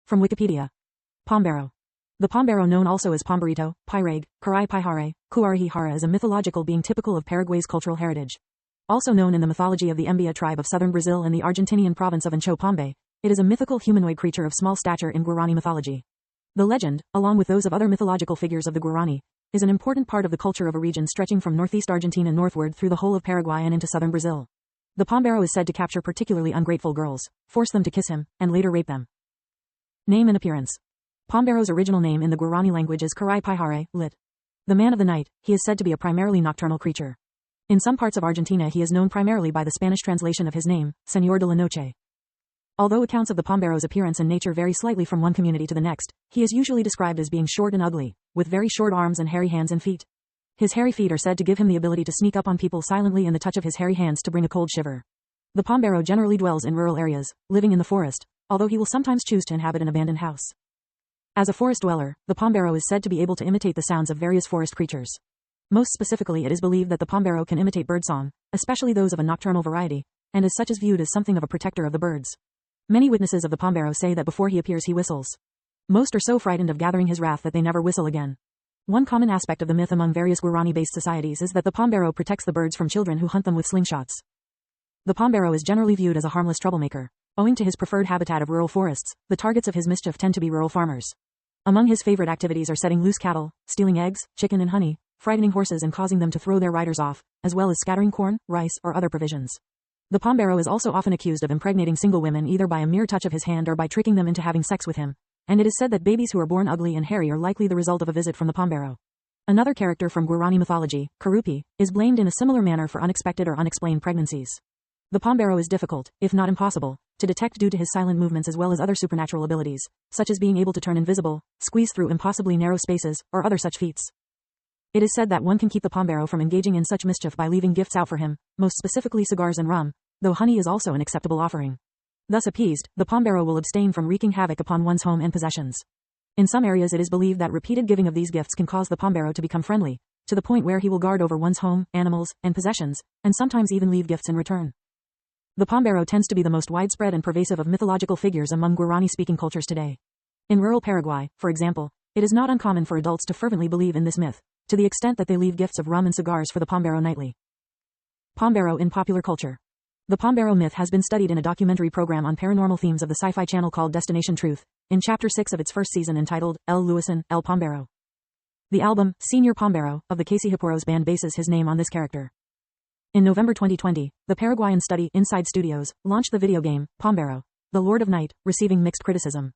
From Wikipedia. Pombero. The Pombero, known also as Pomberito, Pirag, Karai Pihare, Kuarihihara, is a mythological being typical of Paraguay's cultural heritage. Also known in the mythology of the Mbia tribe of southern Brazil and the Argentinian province of Ancho Pombe, it is a mythical humanoid creature of small stature in Guarani mythology. The legend, along with those of other mythological figures of the Guarani, is an important part of the culture of a region stretching from northeast Argentina northward through the whole of Paraguay and into southern Brazil. The Pombero is said to capture particularly ungrateful girls, force them to kiss him, and later rape them. Name and appearance. Pombero's original name in the Guarani language is Karai Pihare, lit. The man of the night. He is said to be a primarily nocturnal creature. In some parts of Argentina he is known primarily by the Spanish translation of his name, Señor de la Noche. Although accounts of the Pombero's appearance and nature vary slightly from one community to the next, he is usually described as being short and ugly, with very short arms and hairy hands and feet. His hairy feet are said to give him the ability to sneak up on people silently, and the touch of his hairy hands to bring a cold shiver. The Pombero generally dwells in rural areas, living in the forest, although he will sometimes choose to inhabit an abandoned house. As a forest dweller, the Pombero is said to be able to imitate the sounds of various forest creatures. Most specifically, it is believed that the Pombero can imitate birdsong, especially those of a nocturnal variety, and as such is viewed as something of a protector of the birds. Many witnesses of the Pombero say that before he appears he whistles. Most are so frightened of gathering his wrath that they never whistle again. One common aspect of the myth among various Guarani-based societies is that the Pombero protects the birds from children who hunt them with slingshots. The Pombero is generally viewed as a harmless troublemaker. Owing to his preferred habitat of rural forests, the targets of his mischief tend to be rural farmers. Among his favorite activities are setting loose cattle, stealing eggs, chicken and honey, frightening horses and causing them to throw their riders off, as well as scattering corn, rice, or other provisions. The Pombero is also often accused of impregnating single women either by a mere touch of his hand or by tricking them into having sex with him, and it is said that babies who are born ugly and hairy are likely the result of a visit from the Pombero. Another character from Guarani mythology, Karupi, is blamed in a similar manner for unexpected or unexplained pregnancies. The Pombero is difficult, if not impossible, to detect due to his silent movements as well as other supernatural abilities, such as being able to turn invisible, squeeze through impossibly narrow spaces, or other such feats. It is said that one can keep the Pombero from engaging in such mischief by leaving gifts out for him, most specifically cigars and rum, though honey is also an acceptable offering. Thus appeased, the Pombero will abstain from wreaking havoc upon one's home and possessions. In some areas it is believed that repeated giving of these gifts can cause the Pombero to become friendly, to the point where he will guard over one's home, animals, and possessions, and sometimes even leave gifts in return. The Pombero tends to be the most widespread and pervasive of mythological figures among Guarani-speaking cultures today. In rural Paraguay, for example, it is not uncommon for adults to fervently believe in this myth, to the extent that they leave gifts of rum and cigars for the Pombero nightly. Pombero in popular culture. The Pombero myth has been studied in a documentary program on paranormal themes of the Sci-Fi Channel called Destination Truth, in Chapter 6 of its first season entitled, El Luisan, El Pombero. The album, Señor Pombero, of the Casey Hiporos band bases his name on this character. In November 2020, the Paraguayan study Inside Studios launched the video game, Pombero, The Lord of Night, receiving mixed criticism.